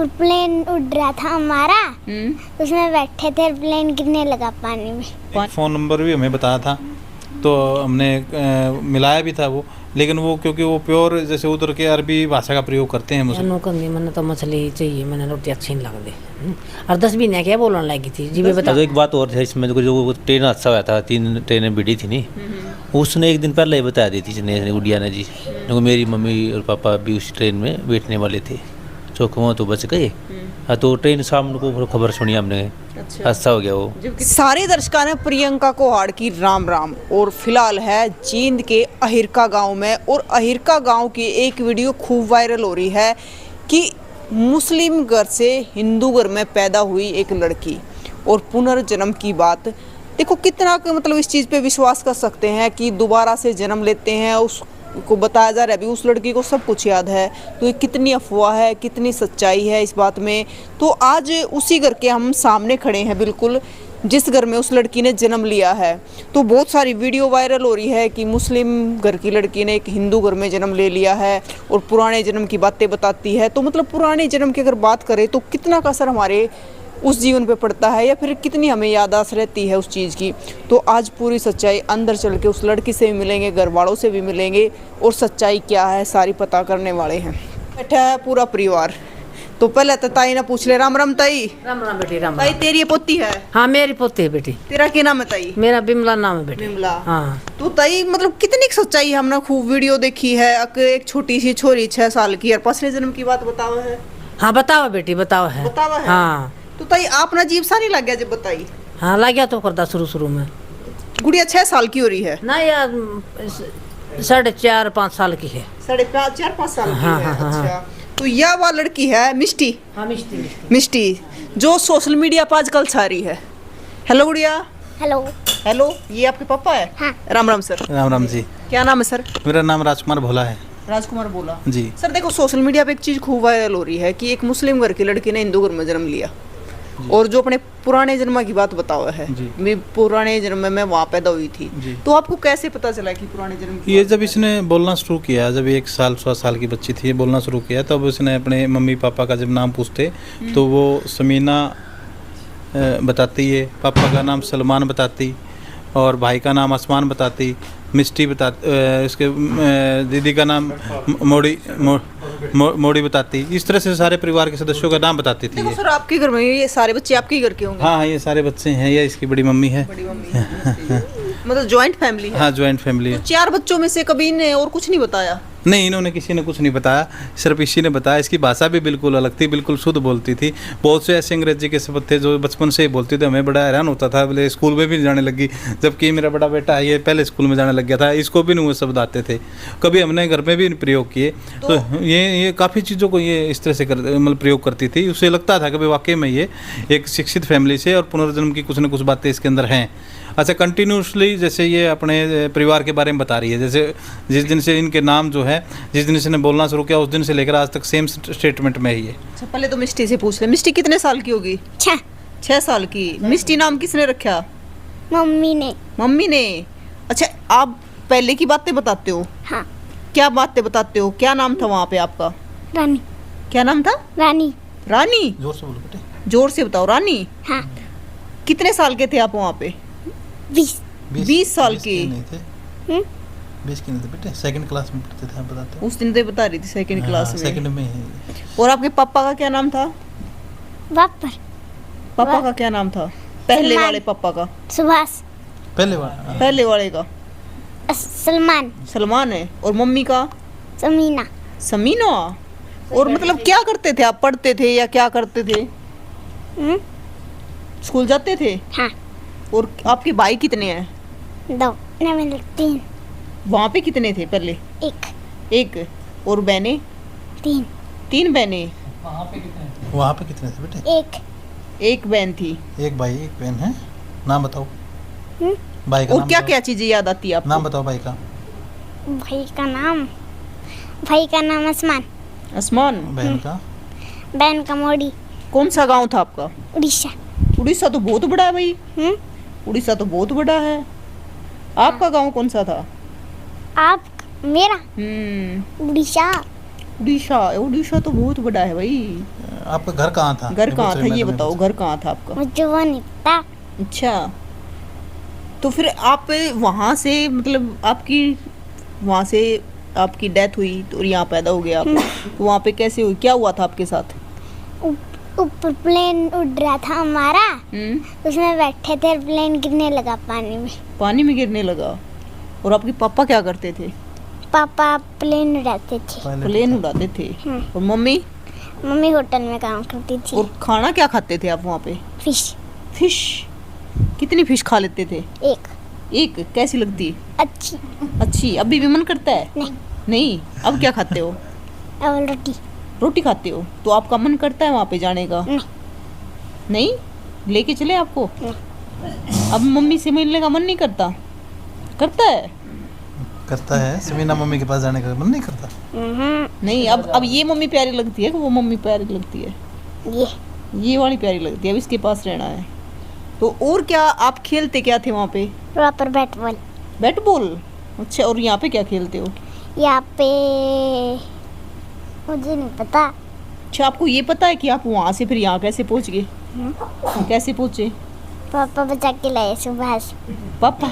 Plane उड़ रहा था हमारा, उसमें बैठे थे, प्लेन गिरने लगा पानी में। फ़ोन नंबर भी हमें बताया था, तो हमने मिलाया भी था वो, लेकिन वो क्योंकि वो प्योर जैसे उधर के अरबी भाषा का प्रयोग करते हैं मुझे। मैंने तो मछली ही चाहिए, मैंने रोटी अच्छी नहीं लग दी। और 10 भी नहीं क्या बोलने लगी थी जी। बता एक बात और है इसमें, जो ट्रेन हादसा हुआ था, 3 ट्रेनें भिड़ी थी नहीं, उसने एक दिन पहले ही बता दी थी गुड़िया ने जी, क्योंकि मेरी मम्मी और पापा भी उस ट्रेन में बैठने वाले थे, चौक तो बच गए। हाँ, तो ट्रेन शाम को खबर सुनी हमने, हादसा हो गया वो। सारे दर्शकों ने प्रियंका कोहाड़ की राम राम। और फिलहाल है जींद के अहिरका गांव में, और अहिरका गांव की एक वीडियो खूब वायरल हो रही है कि मुस्लिम घर से हिंदू घर में पैदा हुई एक लड़की और पुनर्जन्म की बात। देखो कितना मतलब इस चीज़ पे विश्वास कर सकते हैं कि दोबारा से जन्म लेते हैं। उसको बताया जा रहा है अभी उस लड़की को सब कुछ याद है, तो ये कितनी अफवाह है, कितनी सच्चाई है इस बात में। तो आज उसी घर के हम सामने खड़े हैं, बिल्कुल जिस घर में उस लड़की ने जन्म लिया है। तो बहुत सारी वीडियो वायरल हो रही है कि मुस्लिम घर की लड़की ने एक हिंदू घर में जन्म ले लिया है और पुराने जन्म की बातें बताती है। तो मतलब पुराने जन्म की अगर बात करें तो कितना का असर हमारे उस जीवन पे पड़ता है, या फिर कितनी हमें याददाश्त रहती है उस चीज़ की। तो आज पूरी सच्चाई अंदर चल के उस लड़की से भी मिलेंगे, घर वालों से भी मिलेंगे, और सच्चाई क्या है सारी पता करने वाले हैं। बैठा है पूरा परिवार। तो पहले तो ताई ने पूछ ले। राम राम ताई। राम राम बेटी, राम ताई राम। तेरी ये पोती है? हाँ मेरी पोती है बेटी। तेरा क्या नाम है ताई? मेरा बिमला नाम है बेटी। बिमला। हाँ। तो ताई मतलब कितनी सच्चाई हमने खूब वीडियो देखी है। एक छोटी सी छोरी 6 साल की और पिछले जन्म की बात बताओ है। हाँ बताओ बेटी, बताओ है। बतावा है। हाँ। तो ताई आपना अजीब सा नहीं लग गया जब बताई? हाँ लग गया तो करता शुरू में। गुड़िया 6 साल की हो रही है ना यार, 4.5-5 साल की है। 4.5 साल की हाँ, है। हाँ, हाँ, अच्छा, तो यह वो लड़की है मिष्टी। हाँ मिष्टी। मिष्टी जो सोशल मीडिया पर आजकल छा रही है। हेलो गुड़िया। हेलो। हेलो, ये आपके पापा है? हाँ। राम राम सर। राम राम जी। क्या नाम है सर? मेरा नाम राजकुमार भोला है। राजकुमार बोला जी। सर देखो सोशल मीडिया पे एक चीज़ खूब वायरल हो रही है कि एक मुस्लिम घर की लड़की ने हिंदू घर में जन्म लिया, और जो अपने पुराने जन्म की बात बताओ है। मैं पुराने जन्म में वहाँ पैदा हुई थी। तो आपको कैसे पता चला कि पुराने जन्म की? ये जब इसने बोलना शुरू किया, जब 1 साल 1.25 साल की बच्ची थी, ये बोलना शुरू किया, तब उसने अपने मम्मी पापा का जब नाम पूछते तो वो समीना बताती है, पापा का नाम सलमान बताती, और भाई का नाम आसमान बताती, मिष्टी इसके दीदी का नाम मोड़ी बताती। इस तरह से सारे परिवार के सदस्यों का नाम बताती थी। देखो सर आपके घर में ये सारे बच्चे आपके ही घर के होंगे? हाँ, ये सारे बच्चे हैं, ये इसकी बड़ी मम्मी है। बड़ी मम्मी है। मतलब जॉइंट फैमिली है? हाँ, जॉइंट फैमिली है। तो 4 बच्चों में से कभी इन्हें और कुछ नहीं बताया? नहीं, इन्होंने किसी ने कुछ नहीं बताया, सिर्फ इसी ने बताया। इसकी भाषा भी बिल्कुल अलग थी, बिल्कुल शुद्ध बोलती थी। बहुत से ऐसे अंग्रेजी के शब्द थे जो बचपन से ही बोलते थे, हमें बड़ा हैरान होता था। बोले स्कूल में भी जाने लगी, जबकि मेरा बड़ा बेटा है ये पहले स्कूल में जाने लग गया था, इसको भी नहीं वो शब्द आते थे। कभी हमने घर में भी प्रयोग किए। तो ये काफ़ी चीज़ों को ये इस तरह से मतलब प्रयोग करती थी। उसे लगता था कि वाकई में ये एक शिक्षित फैमिली से और पुनर्जन्म की कुछ न कुछ बातें इसके अंदर हैं। अच्छा, कंटिन्यूसली जैसे ये अपने परिवार के बारे में बता रही है, जैसे जिस दिन से इनके नाम जो है, जिस दिन से इसने बोलना शुरू किया, उस दिन से लेकर आज तक सेम स्टेटमेंट में ही है। अच्छा, पहले तो मिष्टी से पूछ ले। मिष्टी कितने साल की होगी? 6 साल की। मिष्टी नाम किसने रखा? मम्मी ने। मम्मी ने। अच्छा, आप पहले की बातें बताते हो? हाँ। क्या बातें बताते हो? क्या नाम था वहाँ पे आपका? रानी। क्या नाम था? रानी। रानी? जोर से बोलो बेटे। जोर से बताओ। रानी। हाँ। कितने साल के थे आप वहाँ पे? 20 साल के। 20 के नहीं थे बेटे, 2nd क्लास में पढ़ते थे। आप बताते हो? उस दिन तो बता रही थी 2nd क्लास में। 2nd में है। और आपके पापा का क्या नाम था? वापर। पापा का क्या नाम था? पहले सलमान। वाले पापा का? सुभाष। पहले वाले का? सलमान। सलमान है। और मम्मी का? समीना। समीना। और मतलब क्या करते थे आप? पढ़ते थे या क्या करते थे? स्कूल जाते थे? हाँ। और आपके भाई कितने हैं? 2 नहीं मेरे 3। वहाँ पे कितने थे पहले? 1। और बहनें? 3 बहनें। वहाँ पे कितने थे बेटे? 1 बहन थी। 1 भाई 1 बहन है। नाम बताओ भाई का। और नाम क्या बताओ। क्या चीजें याद आती है आपको? नाम बताओ भाई का। भाई का नाम आसमान। आसमान। बहन का मोड़ी। कौन सा गांव था आपका? उड़ीसा। उड़ीसा तो बहुत बड़ा है भाई। उड़ीसा तो बहुत बड़ा है। आपका गांव कौन सा था? आप मेरा? उड़ीसा। उड़ीसा तो बहुत बड़ा है भाई। आपका घर कहाँ था? घर कहाँ था ये मैंने बताओ, घर कहाँ था आपका? मुझे वो नहीं पता। अच्छा, तो फिर आप वहाँ से मतलब आपकी वहाँ से आपकी डेथ हुई तो यहाँ पैदा हो गया आप, तो वहाँ पे कैसे हुई, क्या हुआ था आपके साथ? ऊपर प्लेन उड़ रहा था हमारा, उसमें बैठे थे, प्लेन गिरने लगा पानी में। पानी में गिरने लगा। और आपके पापा क्या करते थे? पापा प्लेन उड़ाते थे। प्लेन उड़ाते थे। और मम्मी? मम्मी होटल में काम करती थी। और खाना क्या खाते थे आप वहाँ पे? फिश। फिश? कितनी फिश खा लेते थे? एक। कैसी लगती? अच्छी। अच्छी। अभी भी मन करता है? नहीं। नहीं, अब क्या खाते हो? और रोटी। रोटी खाते हो? तो आपका मन करता है वहाँ पे जाने का? नहीं। नहीं? लेके चले आपको? अब मम्मी से मिलने का मन नहीं करता? करता है? करता है। समीना मम्मी के पास जाने का मन नहीं करता। नहीं, अब ये मम्मी प्यारी लगती है कि वो मम्मी प्यारी लगती है? ये वाली प्यारी लगती है, अब इसके पास रहना है। तो और क्या आप खेलते क्या थे वहाँ पे? वहाँ पर बैट बॉल। Bat ball? अच्छा, और यहाँ पे क्या खेलते हो? यहाँ पे मुझे नहीं पता। अच्छा, आपको ये पता है कि आप वहाँ से फिर यहाँ कैसे पहुँच गए? कैसे पहुँचे? पापा बचा के लाए सुबह से। पापा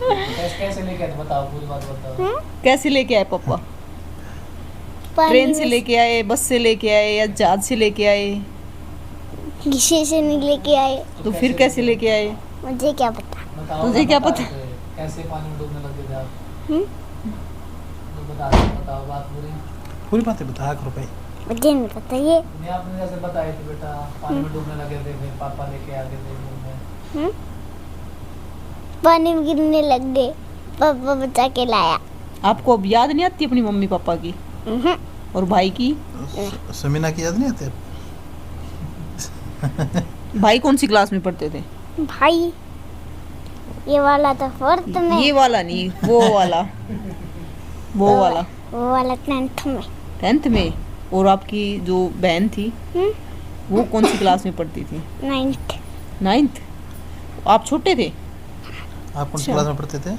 कैसे लेके आए बताओ, पूरी बात बताओ। कैसे लेके आए पापा? पानी ट्रेन से में लेके आए, बस से लेके आए या जहाज से लेके आए? किसी से नहीं लेके आए। तो फिर कैसे लेके आए? मुझे क्या पता। तुझे क्या पता? कैसे पानी में डूबने लगे थे आप? हम्म? बताओ बात पूरी। पूरी बातें बताया करो भाई। मुझे नहीं पता ये। नहीं, आपने जैसे बताई थी बेटा, पानी में डूबने लगे थे, फिर पापा लेके आ गए थे घर में। पानी में गिरने लग गए, पापा बचा के लाया। आपको अब याद नहीं आती अपनी मम्मी पापा की और भाई की? समीना की याद नहीं आती? भाई कौन सी क्लास में पढ़ते थे? भाई ये वाला तो फोर्थ में। ये वाला नहीं, वो वाला। वो वाला 10th में। 10th में। और आपकी जो बहन थी वो कौन सी क्लास में पढ़ती थी? 9th। 9th? आप छोटे थे? आप कौन सी क्लास में पढ़ते थे?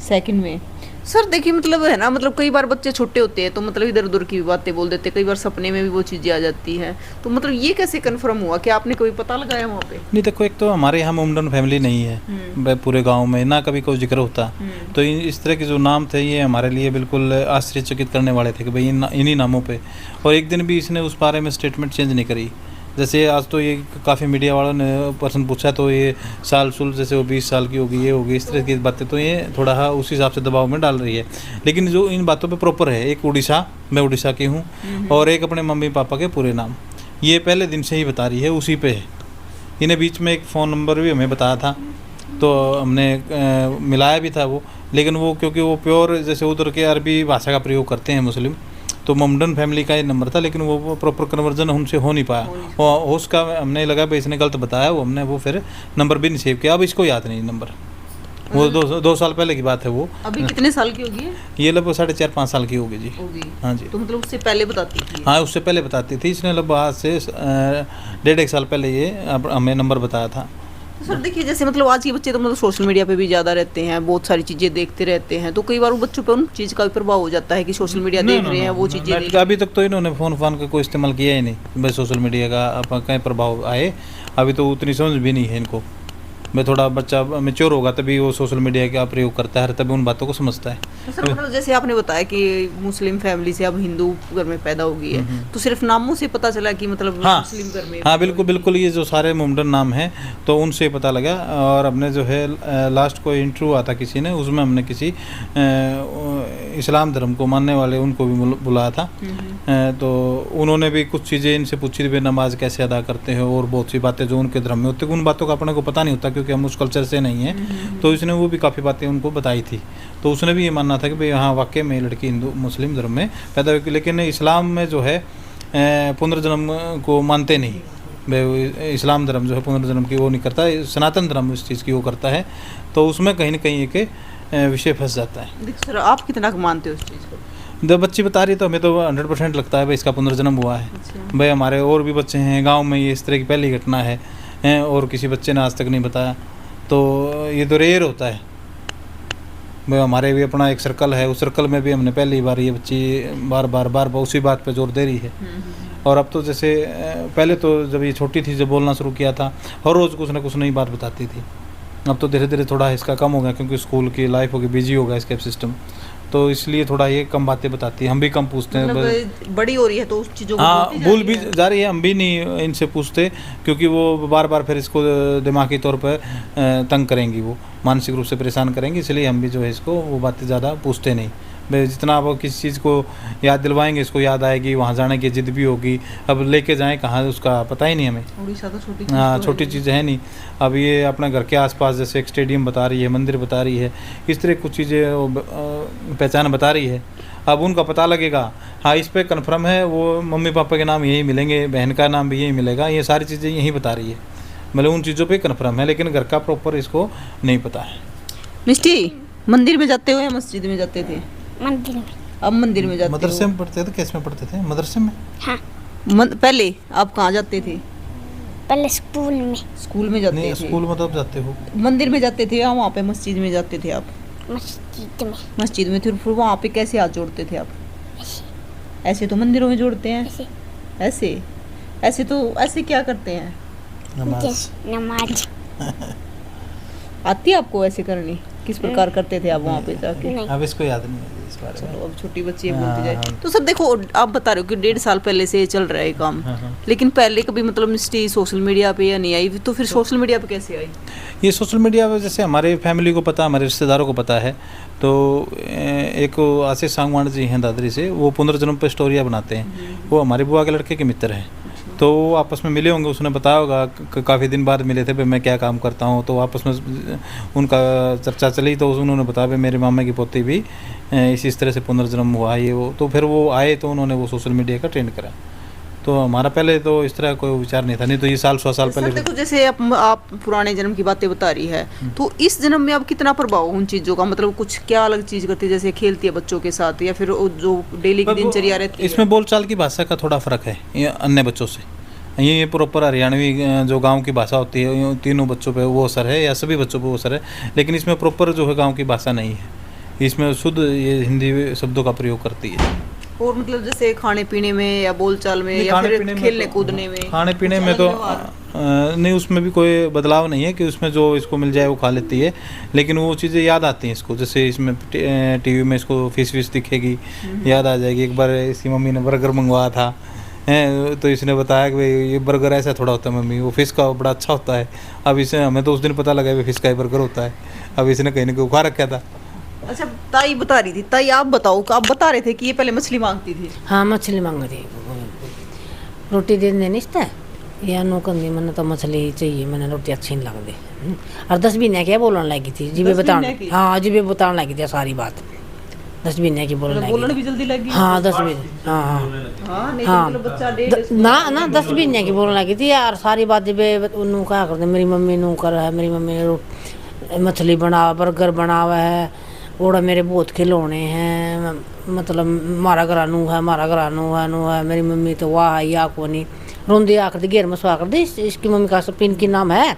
2nd में। सर देखिए, मतलब है ना, मतलब कई बार बच्चे छोटे होते हैं तो मतलब इधर उधर की बातें बोल देते, कई बार सपने में भी वो चीज़ें आ जाती हैं। तो मतलब ये कैसे कंफर्म हुआ कि आपने कोई पता लगाया वहाँ पे? नहीं देखो, एक तो हमारे यहाँ मोमडन फैमिली नहीं है पूरे गांव में, ना कभी कोई जिक्र होता। तो इस तरह के जो नाम थे ये हमारे लिए बिल्कुल आश्चर्यचकित करने वाले थे कि भाई इन्हीं नामों पे। और एक दिन भी इसने उस बारे में स्टेटमेंट चेंज नहीं करी। जैसे आज तो ये काफ़ी मीडिया वालों ने पर्सन पूछा तो ये साल सुल जैसे वो 20 साल की होगी, ये होगी, इस तरह की बातें, तो ये थोड़ा उस हिसाब से दबाव में डाल रही है। लेकिन जो इन बातों पे प्रॉपर है, एक उड़ीसा, मैं उड़ीसा की हूँ, और एक अपने मम्मी पापा के पूरे नाम, ये पहले दिन से ही बता रही है, उसी पे है। इन्हें बीच में एक फ़ोन नंबर भी हमें बताया था तो हमने मिलाया भी था वो, लेकिन वो क्योंकि वो प्योर जैसे उधर के अरबी भाषा का प्रयोग करते हैं मुस्लिम, तो मोमडन फैमिली का ये नंबर था, लेकिन वो प्रॉपर कन्वर्जन हमसे हो नहीं पाया। वो उसका हमने लगा भाई इसने गलत बताया, वो हमने वो फिर नंबर भी नहीं सेव किया। अब इसको याद नहीं नंबर, वो 2 साल पहले की बात है वो। अभी कितने साल की होगी? ये लगभग 4.5-5 साल की होगी जी। होगी। हाँ जी। तो मतलब उससे पहले बताती थी? हाँ, उससे पहले बताती थी। इसने लगभग आज से 1.5 साल पहले ये हमें नंबर बताया था। तो सर देखिए, जैसे मतलब आज के बच्चे तो मतलब सोशल मीडिया पे भी ज़्यादा रहते हैं, बहुत सारी चीज़ें देखते रहते हैं, तो कई बार वो बच्चों पे उन चीज़ का भी प्रभाव हो जाता है कि सोशल मीडिया देख रहे हैं, वो चीज़ें देख। अभी तक तो इन्होंने फ़ोन का कोई इस्तेमाल किया ही नहीं। बस सोशल मीडिया का अब कहीं प्रभाव आए, अभी तो उतनी समझ भी नहीं है इनको। मैं थोड़ा बच्चा मैच्योर होगा तभी वो सोशल मीडिया का प्रयोग करता है, तभी उन बातों को समझता है। तो सर मतलब जैसे आपने बताया कि मुस्लिम फैमिली से अब हिंदू घर में पैदा हो गई है, तो सिर्फ नामों से पता चला कि मतलब हाँ, मुस्लिम घर में? हाँ बिल्कुल बिल्कुल, ये जो सारे मोमडन नाम हैं तो उनसे पता लगा। और हमने जो है लास्ट को इंटरव्यू हुआ था किसी ने, उसमें हमने किसी इस्लाम धर्म को मानने वाले उनको भी बुलाया था। तो उन्होंने भी कुछ चीज़ें इनसे पूछी थी, नमाज कैसे अदा करते हैं और बहुत सी बातें जो उनके धर्म में होती है, उन बातों का अपने को पता नहीं होता क्योंकि हम उस कल्चर से नहीं है। तो इसने वो भी काफ़ी बातें उनको बताई थी। तो उसने भी ये मानना था कि भाई हाँ वाकई में लड़की हिंदू मुस्लिम धर्म में पैदा हुई, लेकिन इस्लाम में जो है पुनर्जन्म को मानते नहीं। भाई इस्लाम धर्म जो है पुनर्जन्म की वो नहीं करता, सनातन धर्म इस चीज़ की वो करता है। तो उसमें कहीं ना कहीं एक विषय फंस जाता है। देखिए सर, आप कितना मानते हो उस चीज़ को? जब बच्ची बता रही तो हमें तो 100% लगता है भाई इसका पुनर्जन्म हुआ है। भाई हमारे और भी बच्चे हैं गांव में, ये इस तरह की पहली घटना है और किसी बच्चे ने आज तक नहीं बताया, तो ये तो रेयर होता है। भाई हमारे भी अपना एक सर्कल है, उस सर्कल में भी हमने पहली बार ये बच्ची बार बार उसी बात पे जोर दे रही है। और अब तो जैसे पहले तो जब ये छोटी थी, जब बोलना शुरू किया था, हर रोज़ कुछ ना कुछ नई बात बताती थी। अब तो धीरे धीरे थोड़ा इसका कम हो गया, क्योंकि स्कूल की लाइफ हो गई, बिजी हो गया इसका सिस्टम, तो इसलिए थोड़ा ये कम बातें बताती है। हम भी कम पूछते हैं, मतलब बड़ी हो रही है तो उस चीजों को हाँ बोलती भूल भी जा रही है। जा रही है। हम भी नहीं इनसे पूछते, क्योंकि वो बार बार फिर इसको दिमागी तौर पर तंग करेंगी, वो मानसिक रूप से परेशान करेंगी, इसलिए हम भी जो है इसको वो बातें ज़्यादा पूछते नहीं। भाई जितना आप किसी चीज़ को याद दिलवाएंगे, इसको याद आएगी, वहाँ जाने की जिद भी होगी। अब लेके जाएं कहाँ उसका पता ही नहीं हमें। उड़ीसा तो छोटी हाँ छोटी चीज़ें है नहीं। अब ये अपने घर के आसपास जैसे एक स्टेडियम बता रही है, मंदिर बता रही है, इस तरह कुछ चीज़ें पहचान बता रही है। अब उनका पता लगेगा, हाँ इस पे कन्फर्म है, वो मम्मी पापा के नाम यही मिलेंगे, बहन का नाम भी यही मिलेगा, ये सारी चीज़ें यही बता रही है, मतलब उन चीज़ों पे कन्फर्म है, लेकिन घर का प्रॉपर इसको नहीं पता है। मिष्टी, मंदिर में जाते हो या मस्जिद में जाते थे? मंदिर में। अब मंदिर में जाते मदरसे हो? में पढ़ते थे, कैसे में पढ़ते थे? मदरसे में। हाँ, पहले आप कहाँ जाते थे? पहले स्कूल में। स्कूल में जाते नहीं थे? स्कूल में तब जाते हो। मंदिर में जाते थे या वहाँ पे मस्जिद में जाते थे आप? मस्जिद में। मस्जिद में थे, फिर वहाँ पे कैसे हाथ जोड़ते थे आप? ऐसे ऐसे तो मंदिरों में जोड़ते हैं। ऐसे ऐसे ऐसे तो ऐसे क्या करते हैं? नमाज। जैसे नमाज। आती है आपको ऐसे करनी? किस प्रकार करते थे आप वहाँ पे जाके? नहीं। अब इसको याद नहीं है इस बारे में। चलो अब छोटी बच्ची है, बोलती हाँ, जाए। हाँ। तो सब देखो, आप बता रहे हो कि 1.5 साल पहले से चल रहा है ये काम, हाँ, हाँ। लेकिन पहले कभी मतलब मिस्टी सोशल मीडिया पे या नहीं आई, तो फिर सोशल मीडिया पे कैसे आई? ये सोशल मीडिया पे जैसे हमारे फैमिली को पता, हमारे रिश्तेदारों को पता है, तो एक आशीष सांगवान जी हैं दादरी से, वो पुनर्जन्म पे स्टोरियाँ बनाते हैं। वो हमारे बुआ के लड़के के मित्र हैं, तो वो आपस में मिले होंगे, उसने बताया होगा काफ़ी दिन बाद मिले थे, भाई मैं क्या काम करता हूँ, तो आपस में उनका चर्चा चली, तो उन्होंने बताया भाई मेरे मामा की पोती भी इस तरह से पुनर्जन्म हुआ ये वो, तो फिर वो आए तो उन्होंने वो सोशल मीडिया का ट्रेंड करा। तो हमारा पहले तो इस तरह कोई विचार नहीं था, नहीं तो ये 100 साल सर पहले देखो, जैसे आप पुराने जन्म की बातें बता रही है, तो इस जन्म में अब कितना प्रभाव उन चीज़ों का, मतलब कुछ क्या अलग चीज़ करती है, जैसे खेलती है बच्चों के साथ, या फिर वो जो डेली की दिनचर्या रहती है? इसमें बोलचाल की भाषा का थोड़ा फ़र्क है ये अन्य बच्चों से। ये प्रॉपर हरियाणवी जो गांव की भाषा होती है, ये तीनों बच्चों पे वो असर है या सभी बच्चों पे वो असर है, लेकिन इसमें प्रॉपर जो है गांव की भाषा नहीं है, इसमें शुद्ध ये हिंदी शब्दों का प्रयोग करती है। और मतलब जैसे खाने पीने में या बोलचाल में या फिर खेलने कूदने में? खाने पीने में तो नहीं, उसमें भी कोई बदलाव नहीं है कि उसमें जो इसको मिल जाए वो खा लेती है, लेकिन वो चीज़ें याद आती हैं इसको। जैसे इसमें टीवी में इसको फिश दिखेगी, याद आ जाएगी। एक बार इसकी मम्मी ने बर्गर मंगवाया था, हैं, तो इसने बताया कि भाई ये बर्गर ऐसा थोड़ा होता है मम्मी, वो फ़िश का बड़ा अच्छा होता है। अब इसे हमें तो उस दिन पता लगा कि फ़िश का ही बर्गर होता है, अब इसने कहीं ना कहीं खा रखा था। अच्छा, ताई बता रही थी। ताई आप बताओ, आप बता रहे थे कि ये पहले मछली मांगती थी। हाँ मछली मांग रही, रोटी दे देनी है या नौकर नहीं, मैंने तो मछली ही चाहिए, मैंने रोटी अच्छी नहीं लगती। और 10 महीने क्या बोलने लगी थी, जी 10 बताने, महीने की? हाँ जी बताने लगी थी सारी बात, 10 महीने की बोलने बोलने लगी भी जल्दी लगी? हाँ 10 महीने, हाँ हाँ हाँ, नहीं हाँ। तो मतलब बच्चा 1.5 ना 10 महीने की बोलने लगी थी यार, सारी बात जब उन्होंने क्या करते, मेरी मम्मी नौकर है, मेरी मम्मी ने मछली बनावा, बर्गर बनावा है, और मेरे बहुत खिलौने हैं, मतलब मारा घरानू है, मारा घरानू है, मेरी मम्मी तो वाह है या को नहीं रोंदी आकर दी, घेर में सुहा कर दी। इसकी मम्मी का पिन की नाम है,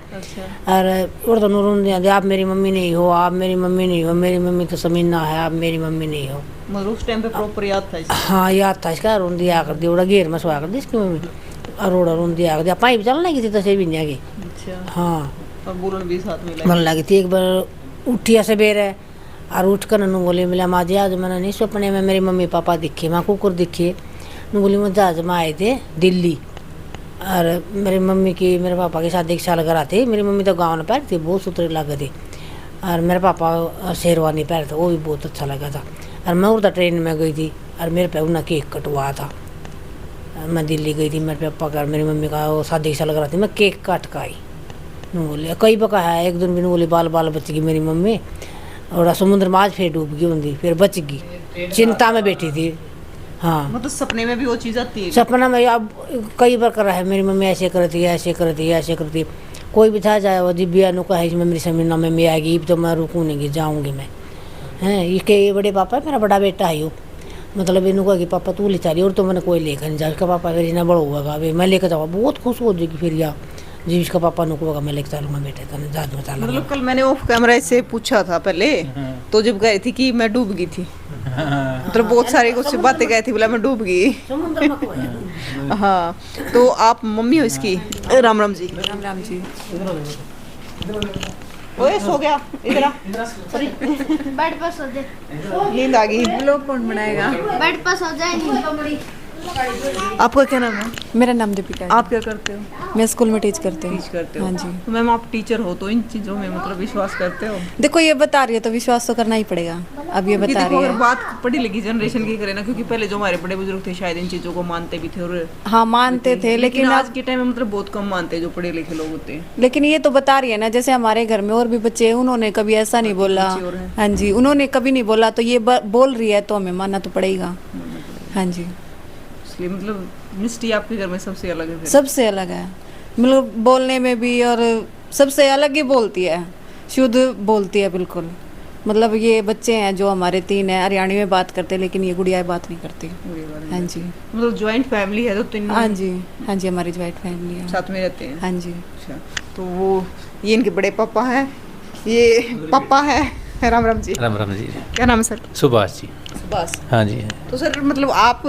और दोनों रोंदी दे, आप मेरी मम्मी नहीं हो, आप मेरी मम्मी नहीं हो, मेरी मम्मी तो समीना है, आप मेरी मम्मी नहीं हो। मतलब उस टाइम पे प्रॉपर याद था इसको? हाँ याद था इसका, रोंदी आकर दी, ओड़ा घेर में सुहा कर दी इसकी मम्मी, और ओड़ा रोंदी आकर दी, पाई भी चलने लगी थी 10 महीने की। अच्छा, हाँ और बोलन भी साथ में मन लगी थी। एक बार उठी ऐसे बेर है, और उठ कर नू बोली, मिला माँ जी आज मैंने नहीं सपने में मेरे मम्मी पापा दिखे, माँ कुकुर दिखे। नू बोली मैं जहाज में आए थे दिल्ली, और मेरी मम्मी की मेरे पापा की शादी 1 साल करा थी। मेरी मम्मी तो गाँव में पैर थी, बहुत सुथरी लग थी, और मेरे पापा शेरवानी पैर थे, वो भी बहुत अच्छा लगा था। और मैं उधर ट्रेन में गई थी, और मेरे पे उन्हें केक कटवा था। मैं दिल्ली गई थी, मेरे पापा का मेरी मम्मी का वो शादी 1 साल करा थी, मैं केक काट का आई। नू बोली कई बका है, एक दिन भी नू बोली बाल बच गई मेरी मम्मी, और समुद्र में आज फिर डूब गई होंगी, फिर बच गई, चिंता में बैठी थी। हाँ मतलब सपने में भी वो चीज़ आती है? सपना में अब कई बार कर रहा है, मेरी मम्मी ऐसे करती है, ऐसे करती है, ऐसे करती है। कोई भी था जाए वो दिव्या नु कहे इसमें मेरी समीना में मैं आएगी तो मैं रुकूंगी, जाऊँगी मैं। हैं ये के बड़े पापा है, मेरा बड़ा बेटा है यो, मतलब इन्हों कहा कि पापा तू ले जा रही, और तो मैंने कोई लेकर नहीं जा, उसका पापा फिर इन्हें बड़ा हुआ मैं लेकर जाऊँगा, बहुत खुश हो जाएगी फिर या जी उसका पापा नुको होगा मैं लेके चलूँगा बेटे तो जहाज में चला मतलब कल मैंने ऑफ कैमरा से पूछा था पहले, तो जब गई थी कि मैं डूब गई थी, मतलब बहुत सारी कुछ बातें गई थी, बोला मैं डूब गई। हाँ, तो आप मम्मी हो इसकी? राम राम जी। राम राम जी। ओए सो गया, इधर आ। बेड पर सो जा, नींद आ गई। ब्लॉग कौन बनाएगा? बेड पर सो जाए। आपका क्या नाम है? मेरा नाम दीपिका है। आप क्या करते हो? मैं स्कूल में टीच करती हूँ। टीच करते हो? हाँ जी। तो मैम आप टीचर हो तो इन चीज़ों में मतलब विश्वास करते हो? देखो ये बता रही है तो विश्वास तो करना ही पड़ेगा। अब ये क्योंकि बता देखो रही अगर है। बात पढ़ी लिखी जनरेशन की करें ना, क्योंकि पहले जो हमारे बड़े बुजुर्ग थे शायद इन चीज़ों को मानते भी थे, और हाँ मानते थे लेकिन आज अब के टाइम में मतलब बहुत कम मानते हैं जो पढ़े लिखे लोग होते हैं। लेकिन ये तो बता रही है ना, जैसे हमारे घर में और भी बच्चे हैं, उन्होंने कभी ऐसा नहीं बोला। और हैं। हाँ जी, उन्होंने कभी नहीं बोला तो ये बोल रही है तो हमें मानना तो पड़ेगा। हाँ जी, इसलिए मतलब मिस्टी आपके घर में सबसे अलग है फिर। सबसे अलग है, मतलब बोलने में भी, और सबसे अलग ही बोलती है, शुद्ध बोलती है बिल्कुल। मतलब ये बच्चे हैं जो हमारे 3 हैं, हरियाणी में बात करते हैं, लेकिन ये गुड़िया बात नहीं करती। हाँ जी, मतलब ज्वाइंट फैमिली है तो तीन हाँ जी, हाँ जी, हमारी ज्वाइंट फैमिली है। साथ में रहते हैं। हाँ जी, अच्छा, तो वो ये इनके बड़े पापा हैं, ये पापा है। राम राम जी। राम राम जी। क्या नाम है सर? सुभाष जी। सुभाष। हाँ जी। तो सर मतलब आप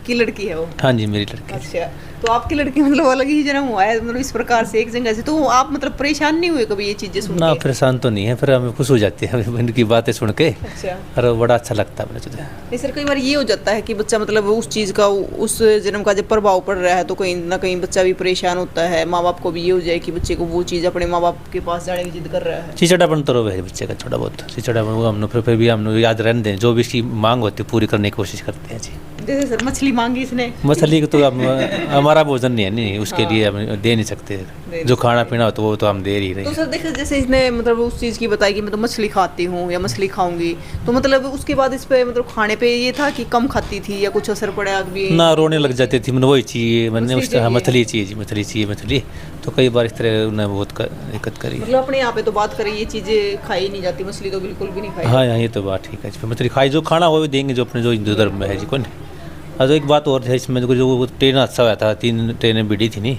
की लड़की है वो? हाँ जी मेरी लड़की। अच्छा, तो आपकी लड़की मतलब अलग ही जन्म हुआ है, मतलब इस प्रकार से एक जगह से, तो आप मतलब परेशान नहीं हुए कभी ये चीजें सुन ना के? परेशान तो नहीं है, फिर हमें खुश हो जाती है इनकी बातें सुन के, अच्छा, और बड़ा अच्छा लगता है मुझे। नहीं सर कई बार ये हो जाता है कि बच्चा मतलब उस चीज़ का उस जन्म का जब प्रभाव पड़ रहा है तो कहीं ना कहीं बच्चा भी परेशान होता है, माँ बाप को भी ये हो जाए कि बच्चे को वो चीज़ अपने माँ बाप के पास जाने की जिद कर रहा है। चिचड़ापन तो है बच्चे का, थोड़ा बहुत चिचड़ापन वो हम फिर भी हम याद रहने दें, जो भी इसकी मांग होती है पूरी करने की कोशिश करते हैं जी। जैसे सर मछली मांगी इसने, मछली को तो हमारा भोजन नहीं है, नहीं उसके लिए हम दे नहीं सकते, जो खाना पीना हो तो वो तो हम दे ही रहे तो हैं। सर देखो जैसे इसने मतलब उस चीज़ की बताई कि मैं तो मछली खाती हूँ या मछली खाऊंगी, तो मतलब उसके बाद इस पे मतलब खाने पे ये था कि कम खाती थी या कुछ असर पड़ा भी? ना रोने लग जाती थी, मैंने वही चाहिए, मैंने मछली उसका चाहिए। मछली चाहिए जी, मछली चाहिए मछली। तो कई बार इस तरह उन्हें बहुत दिक्कत करी। मतलब अपने यहाँ पे तो बात करें ये चीज़ें खाई नहीं जाती, मछली तो बिल्कुल भी नहीं खाई। हाँ ये तो बात ठीक है जी, मछली खाई जो खाना वो भी देंगे जो अपने जो हिंदू धर्म में है जी। कौन तो एक बात और है इसमें, जो ट्रेन हादसा हुआ था, 3 ट्रेनें भिड़ी थी नहीं,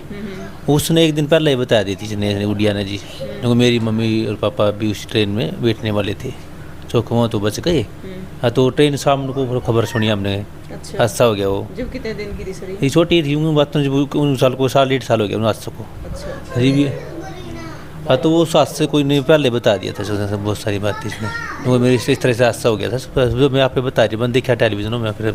उसने एक दिन पहले ही बता दी थी गुड़िया ने जी, क्योंकि मेरी मम्मी और पापा भी उस ट्रेन में बैठने वाले थे, चौक तो बच गए। हाँ तो ट्रेन शाम को खबर सुनी हमने, अच्छा, हादसा हो गया वो। जब कितने दिन की थी सर ये? ये छोटी थी उन बात उन साल को 1.5 साल हो गया उन हादसे को। अच्छा, जी भी। हाँ तो वो हादसे कोई नहीं पहले बता दिया था, बहुत सारी बात थी इसमें, वो मेरी इस तरह से हादसा हो गया था, जो मैं आप पे बता रही, मैंने देखा टेलीविजन में, फिर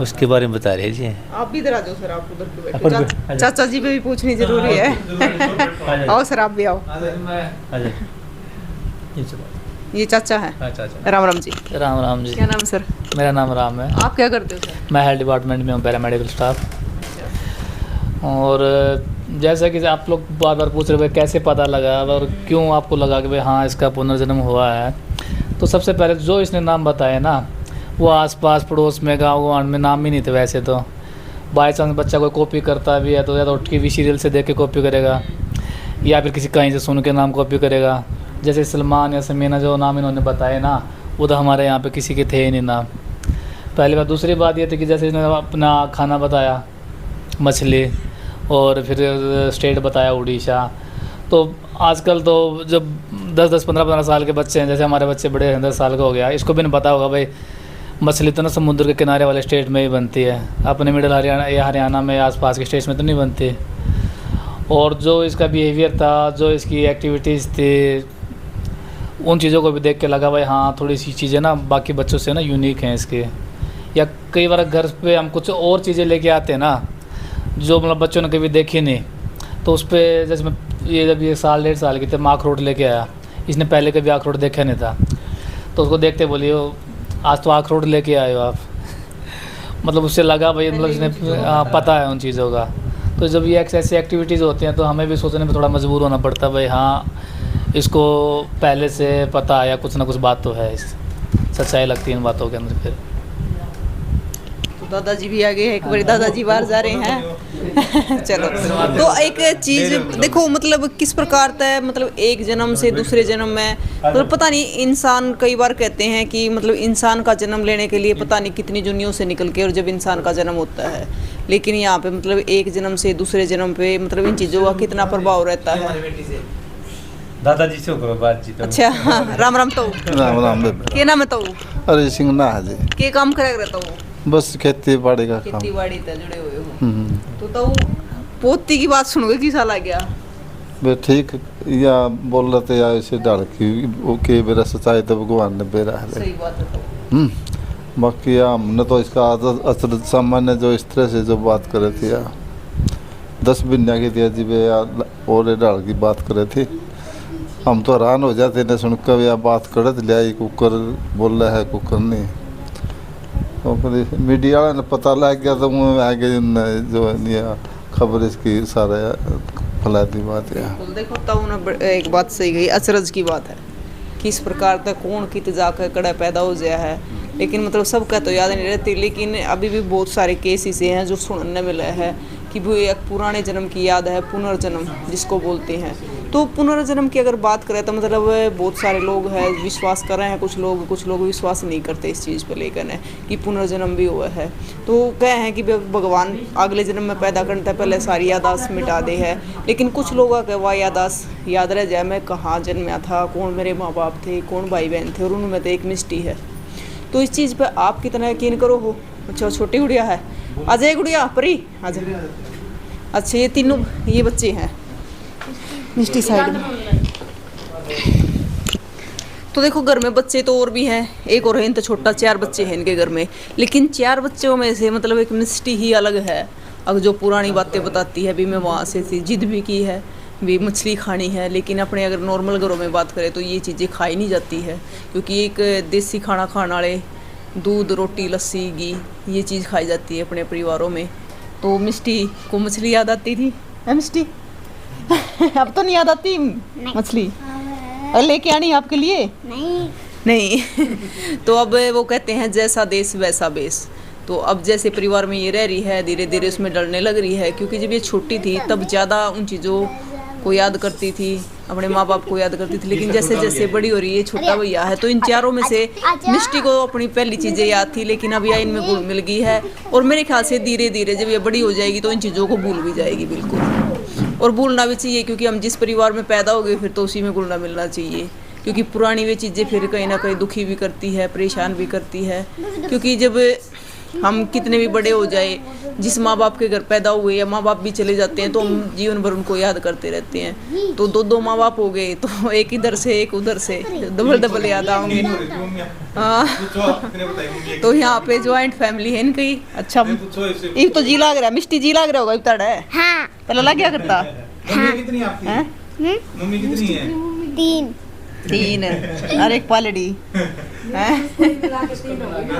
उसके बारे में बता रहे जी। आप भी इधर आ जाओ सर, आप उधर क्यों बैठे? अपन चा- चाचा जी पे भी पूछनी जरूरी है। आओ सर आप भी आओ, ये चाचा है। राम राम जी। राम राम जी। क्या नाम है सर? मेरा नाम राम है। आप क्या करते हो सर? मैं हेल्थ डिपार्टमेंट में हूँ, पैरामेडिकल स्टाफ। और जैसा कि आप लोग बार बार पूछ रहे हो कैसे पता लगा और क्यों आपको लगा कि भाई हाँ इसका पुनर्जन्म हुआ है, तो सबसे पहले जो इसने नाम बताया ना, वो आसपास पड़ोस में गाँव वाँव में नाम ही नहीं थे वैसे तो। बाई चांस बच्चा कोई कॉपी करता भी है तो या तो टीवी सीरियल से देख के कॉपी करेगा, या फिर किसी कहीं से सुन के नाम कॉपी करेगा। जैसे सलमान या समीना जो नाम इन्होंने बताए ना, वो तो हमारे यहाँ पे किसी के थे ही नहीं नाम, पहली बात। दूसरी बात ये थी कि जैसे इन्होंने अपना खाना बताया मछली, और फिर स्टेट बताया उड़ीसा, तो आजकल तो जब 10-10, 15-15 साल के बच्चे हैं, जैसे हमारे बच्चे बड़े हैं, 10 साल का हो गया, इसको भी नहीं पता होगा भाई मछली तो ना समुद्र के किनारे वाले स्टेट में ही बनती है, अपने मिडिल हरियाणा या हरियाणा में आसपास के स्टेट्स में तो नहीं बनती। और जो इसका बिहेवियर था, जो इसकी एक्टिविटीज़ थी, उन चीज़ों को भी देख के लगा भाई हाँ थोड़ी सी चीज़ें ना बाकी बच्चों से ना यूनिक हैं इसके। या कई बार घर पे हम कुछ और चीज़ें लेके आते हैं ना, जो मतलब बच्चों ने कभी देखी नहीं, तो उस पर जैसे मैं ये जब ये 1.5 साल की थे, मैं अखरोट लेके आया, इसने पहले कभी अखरोट देखा नहीं था, तो उसको देखते बोली हो आज तो अखरोट लेके आए हो आप। मतलब उससे लगा भाई मतलब इसने पता है उन चीज़ों का। तो जब ये ऐसी एक्टिविटीज़ होती हैं तो हमें भी सोचने में थोड़ा मजबूर होना पड़ता है भाई हाँ इसको पहले से पता है या कुछ ना कुछ बात तो है, सच्चाई लगती है इन बातों के अंदर। फिर तो तो दादाजी भी आ गए हैं, एक बार दादाजी बाहर जा रहे हैं। चलो, तो एक चीज देखो, मतलब किस प्रकार था, मतलब एक जन्म से दूसरे जन्म में, मतलब पता नहीं, इंसान कई बार कहते हैं कि मतलब इंसान का जन्म लेने के लिए पता नहीं कितनी दुनियाओं से निकल के और जब इंसान का जन्म होता है, लेकिन यहाँ पे मतलब एक जन्म से दूसरे जन्म पे मतलब इन चीज़ों का कितना प्रभाव रहता है। दादाजी से करो बातचीत। अच्छा, हाँ, राम राम। तो राम राम के नाम है? तो अरे सिंह ना है जी, के काम करे रहता हूँ? बस खेती बाड़ी का काम। खेती बाड़ी से जुड़े हुए हो। तो पोती की बात सुनोगे किसा लग गया? वे ठीक या बोल रहे थे या ऐसे डाल की वो के मेरा सच्चाई तो भगवान ने बेरा है। सही बात है। तो बाकी हमने तो इसका असल सामान्य जो इस तरह से जो बात करे थे या 10 बिन्या की थी जी या और डाल की बात करे थे, हम तो हैरान हो जाते ने सुनकर या बात करत लिया कुकर बोल रहा है कुकर नहीं। तो फिर मीडिया वाले ने पता लग गया तो मुँह आगे जो खबर इसकी सारे फैला दी बात है। तो देखो तो एक बात सही गई, अचरज की बात है कि इस प्रकार तक कौन कित जाकर कड़ा पैदा हो गया है, लेकिन मतलब सबका तो याद नहीं रहती, लेकिन अभी भी बहुत सारे केस ऐसे हैं जो सुनने मिले हैं कि वो एक पुराने जन्म की याद है, पुनर्जन्म जिसको बोलते हैं। तो पुनर्जन्म की अगर बात करें तो मतलब बहुत सारे लोग हैं विश्वास कर रहे हैं, कुछ लोग विश्वास नहीं करते इस चीज़ पे लेकर है कि पुनर्जन्म भी हुआ है। तो कह हैं कि भगवान अगले जन्म में पैदा करता है, पहले सारी यादाश्त मिटा दे है, लेकिन कुछ लोगों का वह यादाश्त याद रह जाए, मैं कहाँ जन्मा था, कौन मेरे माँ बाप थे, कौन भाई बहन थे, और उनमें तो एक मिस्टी है। तो इस चीज़ पर आप कितना यकीन करो हो? अच्छा, छोटी गुड़िया है, अजय गुड़िया परी आज। अच्छा, ये तीनों ये बच्चे हैं मिस्टी साइड में। तो देखो घर में बच्चे तो और भी हैं, एक और है तो छोटा, 4 बच्चे हैं इनके घर में, लेकिन 4 बच्चों में से मतलब एक मिस्टी ही अलग है। अब जो पुरानी बातें बताती है भी, मैं वहाँ से थी, जिद भी की है भी मछली खानी है, लेकिन अपने अगर नॉर्मल घरों में बात करें तो ये चीज़ें खाई नहीं जाती है, क्योंकि एक देसी खाना खाने वाले दूध रोटी लस्सी घी ये चीज़ खाई जाती है अपने परिवारों में। तो मिस्टी को मछली याद आती थी है मिस्टी? अब तो नहीं याद आती मछली? और लेके आनी आपके लिए? नहीं। तो अब वो कहते हैं जैसा देश वैसा बेस। तो अब जैसे परिवार में ये रह रही है, धीरे धीरे उसमें डरने लग रही है, क्योंकि जब ये छोटी थी तब ज़्यादा उन चीज़ों को याद करती थी, अपने माँ बाप को याद करती थी, लेकिन जैसे जैसे बड़ी हो रही है, छोटा भैया है, तो इन चारों में से मिस्टी को अपनी पहली चीज़ें याद थी, लेकिन अब यह इनमें घुल मिल गई है, और मेरे ख्याल से धीरे धीरे जब ये बड़ी हो जाएगी तो इन चीज़ों को भूल भी जाएगी बिल्कुल। और भूलना भी चाहिए, क्योंकि हम जिस परिवार में पैदा हो गए फिर तो उसी में घुलना मिलना चाहिए, क्योंकि पुरानी वे चीज़ें फिर कहीं ना कहीं दुखी भी करती है, परेशान भी करती है। क्योंकि जब हम कितने भी बड़े हो जाए, जिस माँ बाप के घर पैदा हुए या माँ बाप भी चले जाते हैं, तो हम जीवन भर उनको याद करते रहते हैं। तो 2 माँ बाप हो गए तो एक इधर से एक उधर से, डबल याद आएंगे। हाँ, तो यहाँ पे ज्वाइंट फैमिली है इनकी। अच्छा, एक तो जी लग रहा है, मिस्टी जी लग रहा होगा इतना है। हाँ। पहले लग गया करता। मम्मी कितनी आपकी? मम्मी कितनी है? 3 और एक पालड़ी है।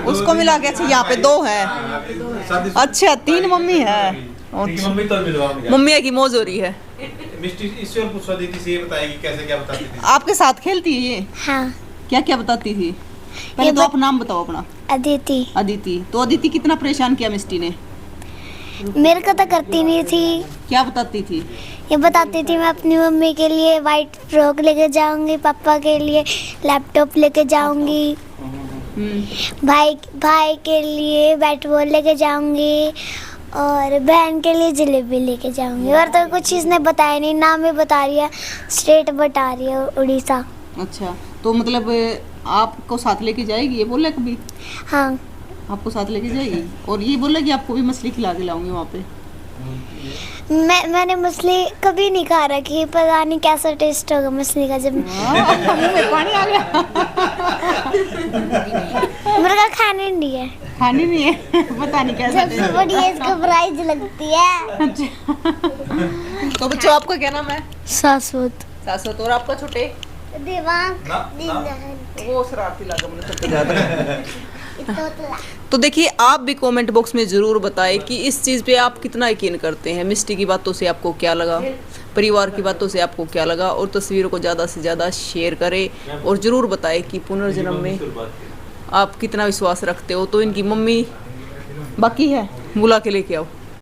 उसको मिला के। अच्छा, यहाँ पे 2 है। अच्छा, 3 मम्मी है। मम्मी की मौज हो रही है। इससे और पूछा दीदी से ये बताएगी कैसे क्या बताती थी? आपके साथ खेलती है ये? हाँ। क्या क्या बताती थी? पहले तो आप नाम बताओ अपना। अदिति। अदिति। तो अदिति कितना परेशान किया मिस्टी ने? मेरे को तो करती नहीं थी। क्या बताती थी? ये बताती थी मैं अपनी मम्मी के लिए वाइट फ्रॉक लेके जाऊंगी, पापा के लिए लैपटॉप लेके जाऊंगी, भाई के लिए बैट बॉल लेके जाऊंगी, और बहन के लिए जलेबी लेके जाऊंगी। और तो कुछ चीज़ ने बताया नहीं, नाम ही बता रही है, स्टेट बता रही है उड़ीसा। अच्छा, तो मतलब आपको साथ लेके जाएगी, ये बोले कभी? हाँ, आपको साथ लेके जाएगी, और ये बोले कि आपको भी मछली खिला के लाऊंगी वहाँ पे। मैंने मछली कभी नहीं खा रखी, पता नहीं कैसा टेस्ट होगा मछली का। जब पानी आ गया। मेरे को खाने नहीं है। खानी नहीं है? पता नहीं कैसा सबसे बढ़िया इसका प्राइस लगती है। तो बच्चों, आपका क्या नाम है? शाश्वत। और आपका छोटे? देवांग। वो शरारती लगा मुझे सबसे ज्यादा। तो देखिए, आप भी कमेंट बॉक्स में ज़रूर बताएं कि इस चीज़ पे आप कितना यकीन करते हैं। मिस्टी की बातों से आपको क्या लगा, परिवार की बातों से आपको क्या लगा, और तस्वीरों को ज़्यादा से ज़्यादा शेयर करें, और ज़रूर बताएं कि पुनर्जन्म में आप कितना विश्वास रखते हो। तो इनकी मम्मी बाकी है, बुला के लेके आओ।